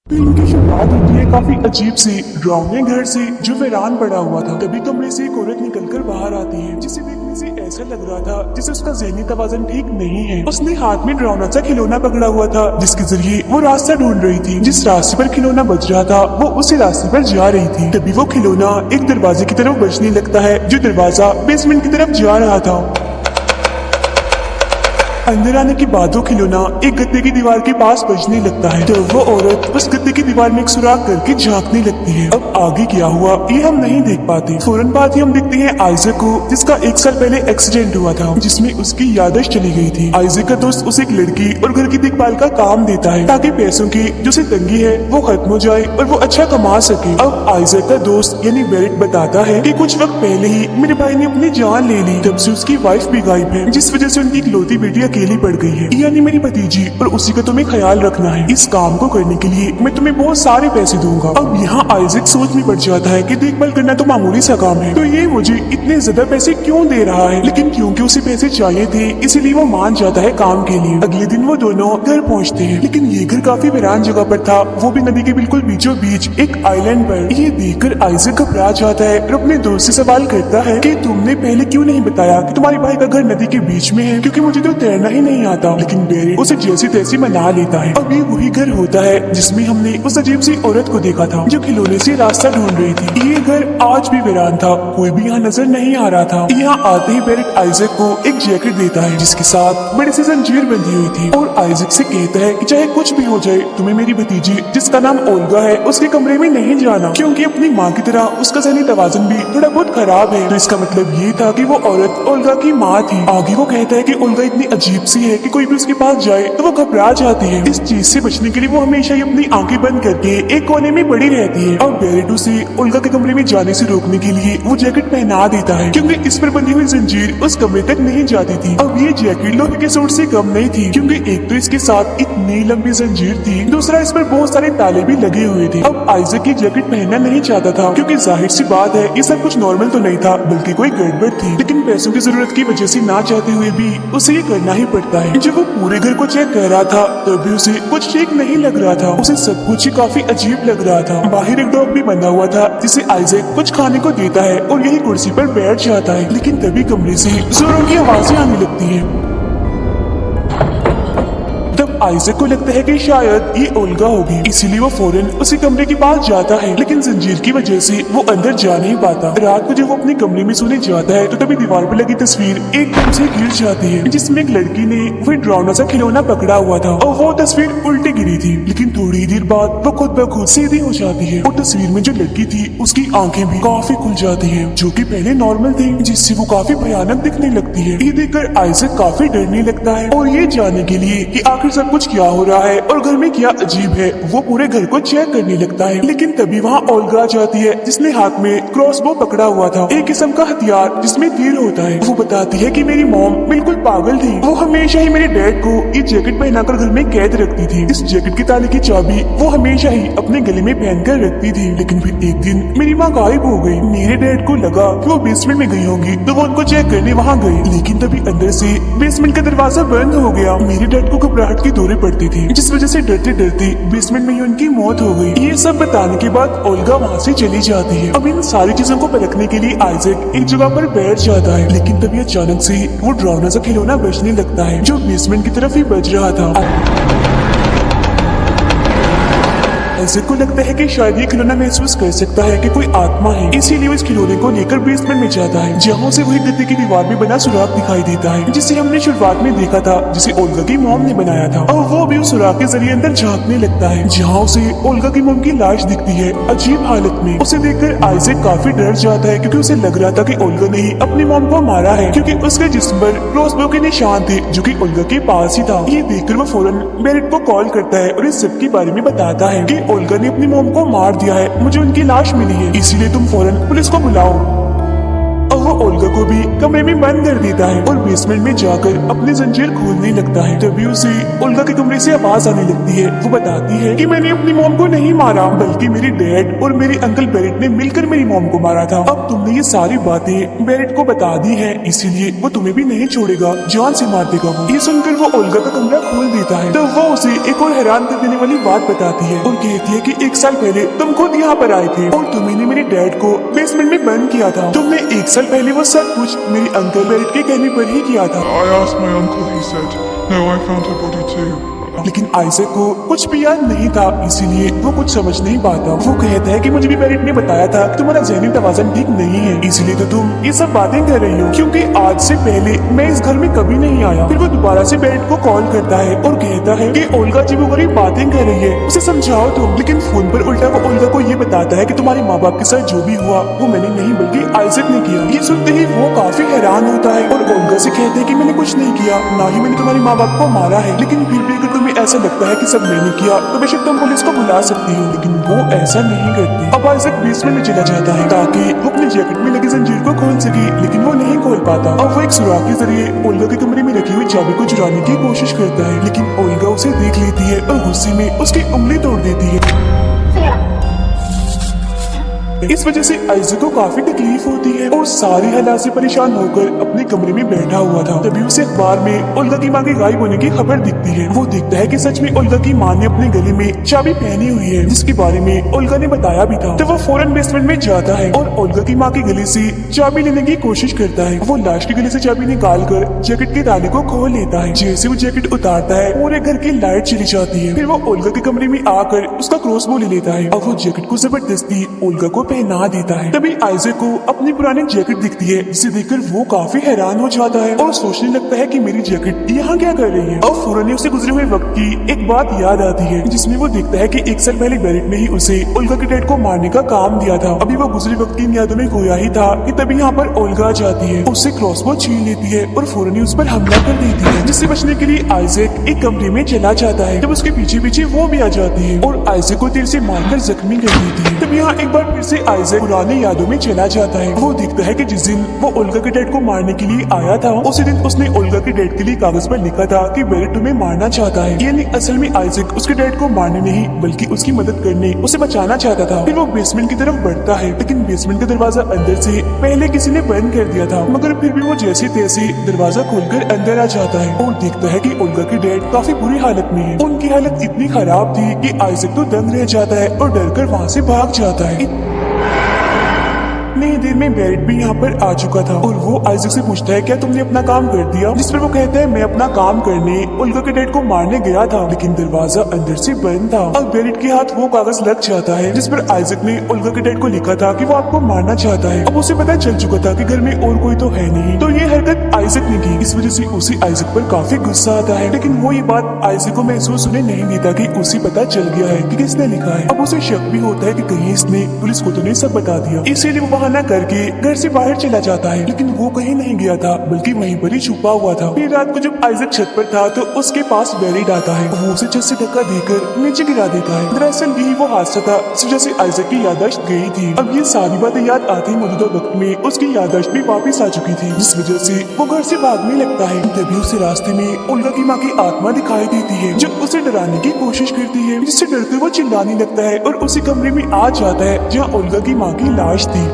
Film की शुरुआत होती है काफी अजीब सी डरावने घर से जो वीरान पड़ा हुआ था। तभी कमरे से एक औरत निकलकर बाहर आती है जिसे देखने से ऐसा लग रहा था जैसे उसका ज़हनी तवाज़ुन ठीक नहीं है। उसने हाथ में डरावना सा खिलौना पकड़ा हुआ था जिसके जरिए वो रास्ता ढूंढ रही थी। जिस रास्ते पर खिलौना बज रहा था वो उसी रास्ते पर जा रही थी। तभी वो खिलौना एक दरवाजे की तरफ बजने लगता है जो दरवाजा बेसमेंट की तरफ जा रहा था। अंदर आने के बाद वो खिलौना एक गद्दे की दीवार के पास बजने लगता है। तो वो औरत उस गद्दे की दीवार में एक सुराख करके झांकने लगती है। अब आगे क्या हुआ ये हम नहीं देख पाते। फौरन बाद ही हम देखते हैं आइजक को जिसका 1 साल पहले एक्सीडेंट हुआ था जिसमें उसकी याददाश्त चली गई थी। आइजक का दोस्त उसे एक लड़की और घर की देखभाल का काम देता है ताकि पैसों की जो उसे तंगी है वो खत्म हो जाए और वो अच्छा कमा सके। अब आइजक का दोस्त यानी बेरेट बताता है कि कुछ वक्त पहले ही मेरे भाई ने अपनी जान ले ली। तब से उसकी वाइफ भी गायब है जिस वजह से उनकी इकलौती बेटी अकेली पड़ गई है यानी मेरी भतीजी, और उसी का तुम्हें ख्याल रखना है। इस काम को करने के लिए मैं तुम्हें बहुत सारे पैसे दूंगा। अब यहाँ आइजक सोच में पड़ जाता है कि देखभाल करना तो मामूली सा काम है तो ये मुझे इतने ज्यादा पैसे क्यों दे रहा है। लेकिन क्योंकि उसे पैसे चाहिए थे इसीलिए वो मान जाता है काम के लिए। अगले दिन वो दोनों घर पहुँचते हैं लेकिन ये घर काफी वीरान जगह पर था, वो भी नदी के बिल्कुल बीचों बीच एक आइलैंड पर। ये देखकर आइजक घबरा जाता है और अपने दोस्त से सवाल करता है कि तुमने पहले क्यों नहीं बताया कि तुम्हारे भाई का घर नदी के बीच में है, क्योंकि मुझे तो तैरना ही नहीं आता। लेकिन बेरेट उसे जैसी तैसी मना लेता है। अब ये वही घर होता है जिसमें हमने उस अजीब सी औरत को देखा था जो खिलौने से रास्ता ढूंढ रही थी। ये घर आज भी वीरान था, कोई भी यहाँ नजर नहीं आ रहा था। यहाँ आते ही बेरेट आइजक को एक जैकेट देता है जिसके साथ बड़ी सी जंजीर बंधी हुई थी और आइजक से कहता है कि चाहे कुछ भी हो जाए तुम्हें मेरी भतीजी जिसका नाम ओल्गा है उसके कमरे में नहीं जाना, क्योंकि अपनी माँ की तरह उसका ज़हनी तवाज़ुन भी थोड़ा बहुत खराब है। तो इसका मतलब ये था कि वो औरत ओल्गा की माँ थी। आगे वो कहता है कि ओल्गा इतनी अजीब सी है कि कोई भी उसके पास जाए तो वो घबरा जाती है। इस चीज से बचने के लिए वो हमेशा ही अपनी आंखें बंद करके एक कोने में पड़ी रहती है। और बेरेट उसे ओल्गा के कमरे में जाने से रोकने के लिए वो जैकेट पहना देता है क्योंकि इस पर बंधी हुई जंजीर उस कमरे तक नहीं जाती थी। अब ये जैकेट लोहे के सूट से कम नहीं थी क्योंकि एक तो इसके साथ इतनी लंबी जंजीर थी, दूसरा इस पर बहुत सारे ताले भी लगे हुए थे। अब आइजक की जैकेट पहनना नहीं चाहता था क्योंकि जाहिर सी बात है ये सब कुछ नॉर्मल तो नहीं था बल्कि कोई गड़बड़ थी। लेकिन पैसों की जरूरत की वजह से ना चाहते हुए भी उसे ये करना ही पड़ता है। जब वो पूरे घर को चेक कर रहा था तभी उसे कुछ ठीक नहीं लग रहा था। उसे सब कुछ ही काफी अजीब लग रहा था। बाहर एक डॉग भी बंधा हुआ था जिसे आइजक कुछ खाने को देता है और यही कुर्सी पर बैठ जाता है। लेकिन तभी कमरे से जोरों की आवाजें आने लगती है। तब आइजक को लगता है कि शायद ये ओल्गा होगी, इसीलिए वो फौरन उसी कमरे के पास जाता है। लेकिन जंजीर की वजह से वो अंदर जा नहीं पाता। रात को जब वो अपने कमरे में सोने जाता है तो तभी दीवार पर लगी तस्वीर एकदम से गिर जाती है जिसमें एक लड़की ने वही डरावना सा खिलौना पकड़ा हुआ था और वो तस्वीर उल्टी गिरी थी। लेकिन थोड़ी देर बाद वो खुद ब खुद सीधी हो जाती है और तस्वीर में जो लड़की थी उसकी आंखें भी काफी खुल जाती है जो कि पहले नॉर्मल थी, जिससे वो काफी भयानक दिखने लगती है। ये देखकर आइजक काफी डरने लगता है और ये जानने के लिए कि आखिर सब कुछ क्या हो रहा है और घर में क्या अजीब है वो पूरे घर को चेक करने लगता है। लेकिन तभी वहाँ ओल्गा जाती है जिसने हाथ में क्रॉसबो पकड़ा हुआ था, एक किस्म का हथियार जिसमें तीर होता है। वो बताती है कि मेरी मॉम बिल्कुल पागल थी, वो हमेशा ही मेरे डैड को ये जैकेट पहनाकर घर में कैद रखती थी। इस जैकेट के ताले की चाबी वो हमेशा ही अपने गले में पहनकर रखती थी। लेकिन फिर एक दिन मेरी माँ गायब हो गई। मेरे डैड को लगा कि वो बेसमेंट में गई होगी तो वो उनको चेक करने वहाँ गए, लेकिन तभी अंदर से बेसमेंट का दरवाजा बंद हो गया। मेरे डैड को घबराहट की दौरे पड़ती थी जिस वजह से डरते डरते बेसमेंट में ही उनकी मौत हो गई। ये सब बताने के बाद ओल्गा वहाँ से चली जाती है। अब इन सारी चीजों को परखने के लिए आइजक एक जगह पर बैठ जाता है। लेकिन तभी अचानक से वो डरावना सा खिलौना बजने लगता है जो बेसमेंट की तरफ ही बज रहा था। आइजक को लगता है कि शायद ये खिलौना महसूस कर सकता है कि कोई आत्मा है, इसीलिए वो इस खिलौने को लेकर बेसमेंट में जाता है जहाँ से वही गद्दे की दीवार में बना सुराख दिखाई देता है जिसे हमने शुरुआत में देखा था, जिसे ओल्गा की मॉम ने बनाया था। और वो भी उस सुराख के जरिए अंदर झांकने लगता है जहाँ उसे ओल्गा की मॉम की लाश दिखती है अजीब हालत में। उसे देखकर आइजक काफी डर जाता है क्योंकि उसे लग रहा था कि ओल्गा ने ही अपनी मॉम को मारा है क्योंकि उसके जिस्म पर क्रॉसबो के निशान थे जो कि ओल्गा के पास ही था। ये देखकर वो फौरन बेरेट को कॉल करता है और इस सब के बारे में बताता है कि ओल्गा ने अपनी मॉम को मार दिया है, मुझे उनकी लाश मिली है, इसीलिए तुम फौरन पुलिस को बुलाओ। और वो ओल्गा को भी कमरे में बंद कर देता है और बेसमेंट में जाकर अपनी जंजीर खोलने लगता है। तभी उसे ओल्गा के कमरे से आवाज आने लगती है। वो बताती है कि मैंने अपनी मॉम को नहीं मारा, बल्कि मेरी डैड और मेरे अंकल बेरेट ने मिलकर मेरी मॉम को मारा था। अब तुमने ये सारी बातें बेरेट को बता दी है, इसीलिए वो तुम्हें भी नहीं छोड़ेगा, जान से मार देगा वो। ये सुनकर वो ओल्गा का कमरा खोल देता है। तो वो उसे एक और हैरान कर देने वाली बात बताती है और कहती है कि 1 साल पहले तुम खुद यहाँ पर आए थे और तुमने मेरे डैड को बेसमेंट में बंद किया था। तुमने 1 साल पहले वो सब कुछ मेरे अंकल बेरेट के कहने पर ही किया था। I asked my uncle, he said, no, I found her body too. लेकिन आइजक को कुछ भी याद नहीं था, इसीलिए वो कुछ समझ नहीं पाता। वो कहता है कि मुझे भी बेरेट ने बताया था कि तुम्हारा ज़हनी तवाज़ुन ठीक नहीं है, इसीलिए तो तुम ये सब बातें कर रही हो, क्योंकि आज से पहले मैं इस घर में कभी नहीं आया। फिर वो दोबारा से बेरेट को कॉल करता है और कहता है कि ओल्गा अजीबो गरीब बातें कर रही है, उसे समझाओ तुम। लेकिन फोन पर उल्टा वो ओल्गा को ये बताता है कि तुम्हारे माँ बाप के साथ जो भी हुआ वो मैंने नहीं बल्कि आइजक ने किया। ये सुनते ही वो काफी हैरान होता है और ओल्गा से कहते हैं कि मैंने कुछ नहीं किया, ना ही मैंने तुम्हारे माँ बाप को मारा है, लेकिन फिर भी अगर तुम्हें ऐसा लगता है कि सब मैंने किया तो बेशक तुम पुलिस को बुला सकती हो। लेकिन वो ऐसा नहीं करती। अब आइजक बेसमेंट में चला जाता है ताकि वो अपनी जैकेट में लगी जंजीर को खोल सके, लेकिन वो नहीं खोल पाता। अब वो एक सुराख के जरिए ओल्गा के कमरे में रखी हुई चाबी को चुराने की कोशिश करता है, लेकिन ओल्गा उसे देख लेती है और गुस्से में उसकी उंगली तोड़ देती है। इस वजह से आइजक को काफी तकलीफ होती है और सारी हालात से परेशान होकर अपने कमरे में बैठा हुआ था। तभी उसे अखबार में ओल्गा की मां के गायब होने की खबर दिखती है। वो देखता है कि सच में ओल्गा की मां ने अपने गले में चाबी पहनी हुई है, जिसके बारे में ओल्गा ने बताया भी था। तो वो फौरन बेसमेंट में जाता है और ओल्गा की मां के गले से चाबी लेने की कोशिश करता है। वो लाश के गले से चाबी निकाल कर जैकेट के ताले को खोल लेता है। जैसे वो जैकेट उतारता है पूरे घर की लाइट चली जाती है। फिर वो ओल्गा के कमरे में आकर उसका क्रॉसबो ले लेता है और वो जैकेट को जबरदस्ती ओल्गा को पहना देता है। तभी आइजक को अपनी पुरानी जैकेट दिखती है, जिसे देखकर वो काफी हैरान हो जाता है और सोचने लगता है कि मेरी जैकेट यहाँ क्या कर रही है। और फौरन उसे गुजरे हुए वक्त की एक बात याद आती है, जिसमें वो देखता है कि 1 साल पहले बेरेट ने ही उसे ओल्गा के डैड को मारने का काम दिया था। अभी वो गुजरे वक्त की यादों में खोया ही था कि तभी यहाँ पर ओल्गा जाती है, उससे क्रॉसबो छीन लेती है और फौरन उस पर हमला कर देती है, जिससे बचने के लिए आइजक एक कमरे में चला जाता है। तब उसके पीछे पीछे वो भी आ जाती है और आइजक को तीर से मारकर जख्मी कर देती है। तब यहाँ एक बार फिर से आइजक पुराने यादों में चला जाता है। वो देखता है कि जिस दिन वो ओल्गा के डैड को मारने के लिए आया था, उसी दिन उसने ओल्गा के डैड के लिए कागज पर लिखा था कि बेरेट तुम्हें मारना चाहता है। यानी असल में आइजक उसके डैड को मारने नहीं बल्कि उसकी मदद करने, उसे बचाना चाहता था। फिर वो बेसमेंट की तरफ बढ़ता है, लेकिन बेसमेंट का दरवाजा अंदर से पहले किसी ने बंद कर दिया था, मगर फिर भी वो जैसे तैसे दरवाजा खोलकर अंदर आ जाता है और देखता है कि ओल्गा के डैड काफी बुरी हालत में है। उनकी हालत इतनी खराब थी कि आइजक तो दंग रह जाता है और डर कर वहाँ से भाग जाता है। इतनी देर में बेरेट भी यहाँ पर आ चुका था और वो आइजक से पूछता है क्या तुमने अपना काम कर दिया, जिस पर वो कहता है मैं अपना काम करने ओल्गा के डैड को मारने गया था, लेकिन दरवाजा अंदर से बंद था। अब बेरेट के हाथ वो कागज लग जाता है जिस पर आइजक ने ओल्गा के डैड को लिखा था कि वो आपको मारना चाहता है। अब उसे पता चल चुका था कि घर में और कोई तो है नहीं, तो ये हरकत आइजक ने की। इस वजह से उसे आइजक पर काफी गुस्सा आता है, लेकिन वो ये बात आइजक को महसूस होने नहीं देता कि उसे पता चल गया है कि किसने लिखा है। अब उसे शक भी होता है कि कहीं इसने पुलिस को तो नहीं सब बता दिया, इसीलिए वो बहाना करके घर से बाहर चला जाता है। लेकिन वो कहीं नहीं गया था बल्कि वहीं पर ही छुपा हुआ था। फिर रात को जब आइजक छत पर था तो उसके पास बेरेट आता है। वो उसे छत से धक्का देकर नीचे गिरा देता है। दरअसल यही वो हादसा था जिस वजह से आइजक की याददाश्त गई थी। अब ये सारी बातें याद आती मौजूदा वक्त में उसकी याददाश्त भी वापस आ चुकी थी, जिस वजह से वो घर से भागने लगता है। तभी उसे रास्ते में ओल्गा की माँ की आत्मा दिखाई देती है जो उसे डराने की कोशिश करती है, जिससे डरकर वो चिल्लाने लगता है और उसी कमरे में आ जाता है जहाँ ओल्गा की माँ की लाश थी।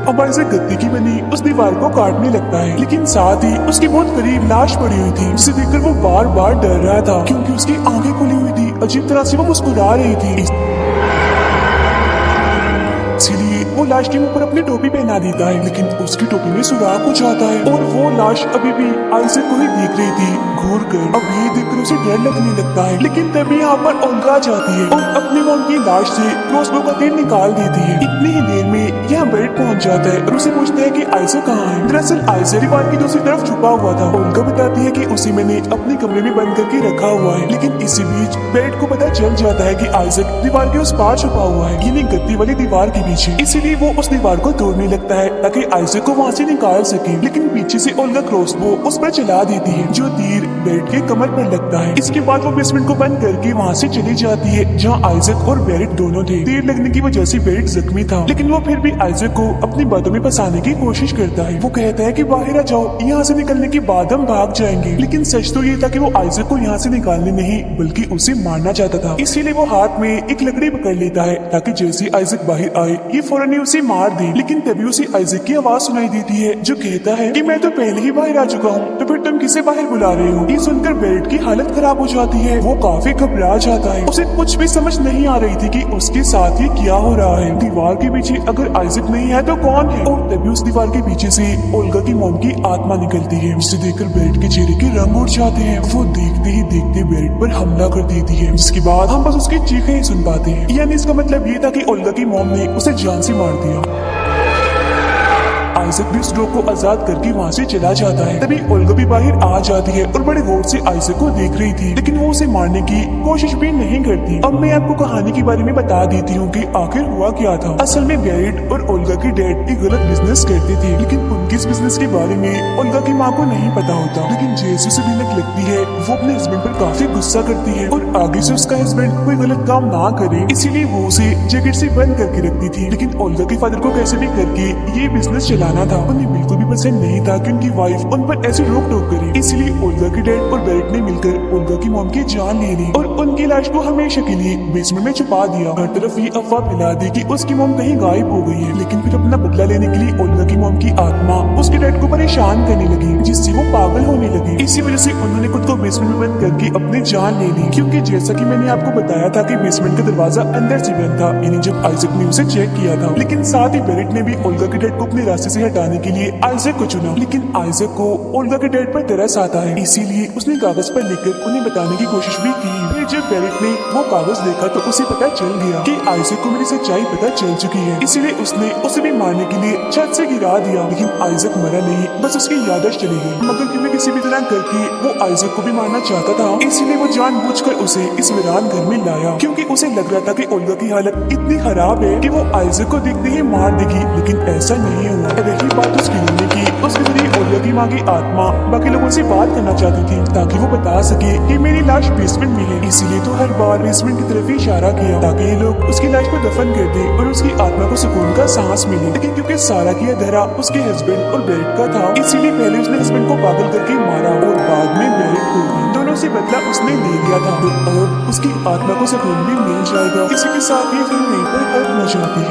अब आइजक गद्दी की बनी उस दीवार को काटने लगता है, लेकिन साथ ही उसके बहुत करीब लाश पड़ी हुई थी, जिसे देखकर वो बार बार डर रहा था क्योंकि उसकी आंखें खुली हुई थी। अजीब तरह से वो मुस्कुरा रही थी, इसीलिए वो लाश के मुंह पर अपनी टोपी पहना देता है, लेकिन उसकी टोपी में सुराख हो जाता है और वो लाश अभी भी आइजक को ही देख रही थी घूर कर। अब ये देखकर उसे डर लगने लगता है, लेकिन तभी यहाँ पर ओल्गा जाती है और अपनी मॉम की लाश से क्रॉसबो का तीर निकाल देती है। इतनी ही देर में यहाँ बेरेट पहुँच जाता है और उसे पूछता है कि आइजक कहाँ है। दरअसल आइजक दीवार की दूसरी तरफ छुपा हुआ था। ओल्गा बताती है कि उसे मैंने अपने कमरे में बंद करके रखा हुआ है, लेकिन इसी बीच बेरेट को पता चल जाता है कि आइजक दीवार के उस पार छुपा हुआ है, यानी गद्दी वाली दीवार के पीछे। इसीलिए वो उस दीवार को तोड़ने लगता है ताकि आइजक को वहाँ से निकाल सके, लेकिन पीछे से ओल्गा क्रॉसबो उस पर चला देती है जो तीर बेरेट के कमर पर लगता है। इसके बाद वो बेसमेंट को बंद करके वहाँ से चली जाती है जहाँ आइजक और बेरिट दोनों थे। तीर लगने की वजह से बेरिट जख्मी था, लेकिन वो फिर भी आइजक को अपनी बातों में फंसाने की कोशिश करता है। वो कहता है कि बाहर आ जाओ, यहाँ से निकलने के बाद हम भाग जाएंगे। लेकिन सच तो ये था कि वो आइजक को यहाँ से निकालने नहीं बल्कि उसे मारना चाहता था। इसीलिए वो हाथ में एक लकड़ी पकड़ लेता है ताकि जैसे आइजक बाहर आए ये फौरन ही उसे मार दे। लेकिन तभी उसे आइजक की आवाज सुनाई देती है जो कहता है कि मैं तो पहले ही बाहर आ चुका हूँ, तो फिर तुम किसे बाहर बुला रहे हो। ये सुनकर बेरिट की हालत खराब हो जाती है। वो काफी घबरा जाता है। उसे कुछ भी समझ नहीं आ रही थी कि उसके साथ ये क्या हो रहा है। दीवार के पीछे अगर आइजक नहीं है तो कौन है। और तभी उस दीवार के पीछे से ओल्गा की मॉम की आत्मा निकलती है, जिसे देखकर बेरिट के चेहरे के रंग उड़ जाते हैं। वो देखते ही देखते बेरिट पर हमला कर देती है, जिसके बाद हम बस उसकी चीखें ही सुन पाते हैं। यानी इसका मतलब ये था कि ओल्गा की मॉम ने उसे जान से मार दिया। आइजक भी उस लोग को आजाद करके वहाँ से चला जाता है। तभी ओल्गा भी बाहर आ जाती है और बड़े गौर से आइजक को देख रही थी, लेकिन वो उसे मारने की कोशिश भी नहीं करती। अब मैं आपको कहानी के बारे में बता देती हूँ कि आखिर हुआ क्या था। असल में बेरिट और ओल्गा की डैड एक गलत बिजनेस करते थे, लेकिन उनके इस बिजनेस के बारे में ओल्गा की माँ को नहीं पता होता। लेकिन जैसे उसे भनक लगती है वो अपने हस्बैंड पर काफी गुस्सा करती है और आगे से उसका हस्बैंड कोई गलत काम ना करे इसीलिए वो उसे जैकेट से बंद करके रखती थी। लेकिन ओल्गा के फादर को कैसे भी करके ये बिजनेस चलाना था। उन्हें बिल्कुल भी पसंद नहीं था कि उनकी वाइफ उन पर ऐसी रोक टोक करे। इसलिए ओल्गा के डैड और बेरिट ने मिलकर ओल्गा की मॉम की जान ले ली और उनकी लाश को हमेशा के लिए बेसमेंट में छुपा दिया। हर तरफ ये अफवाह फैला दी कि उसकी मॉम कहीं गायब हो गई है। लेकिन फिर अपना बदला लेने के लिए ओल्गा की मॉम की आत्मा उसके डैड को परेशान करने लगी, जिससे वो पागल होने लगे। इसी वजह से उन्होंने खुद को बेसमेंट में बंद करके अपनी जान ले ली, क्योंकि जैसा कि मैंने आपको बताया था कि बेसमेंट का दरवाजा अंदर से बंद था, यानी जब आइजक ने उसे चेक किया था। लेकिन साथ ही बेरिट ने भी ओल्गा के डैड को अपने रास्ते से हटाने के लिए आइजक को चुना। लेकिन आइजक को ओल्गा के डैड पर तरस आता है, इसीलिए उसने कागज पर लिखकर उन्हें बताने की कोशिश भी की। फिर जब बेरिट ने वो कागज देखा तो उसे पता चल गया कि आइजक को मेरी सच्चाई पता चल चुकी है, इसीलिए उसने उसे भी मारने के लिए छत से गिरा दिया। लेकिन आइजक मरा नहीं, बस उसकी याददाश्त चली गई। मगर क्योंकि किसी भी तरह करके वो आइजक को भी मारना चाहता था, इसीलिए वो जानबूझकर उसे इस वीरान घर में लाया, क्योंकि उसे लग रहा था कि ओल्गा की हालत इतनी खराब है कि वो आइजक को देखते ही मार देगी। लेकिन ऐसा नहीं हुआ। रही बात उसकी रोने की, उसके जरिए ओल्गा की माँ की आत्मा बाकी लोगों से बात करना चाहती थी ताकि वो बता सके कि मेरी लाश बेसमेंट में है। इसीलिए तो हर बार बेसमेंट की तरफ ही इशारा किया ताकि ये लोग उसकी लाश को दफन कर दे और उसकी आत्मा को सुकून का सांस मिले। लेकिन क्योंकि सारा की धरा उसके हस्बैंड और बेरिट का था, इसीलिए पहले उसने हस्बैंड को पागल करके मारा और बाद में बेरिट को भी। दोनों से बदला उसने ले लिया था और अब उसकी आत्मा को सुकून भी मिल जाएगा। इसी के साथ ही फिल्म यहीं पर खत्म हो जाती है।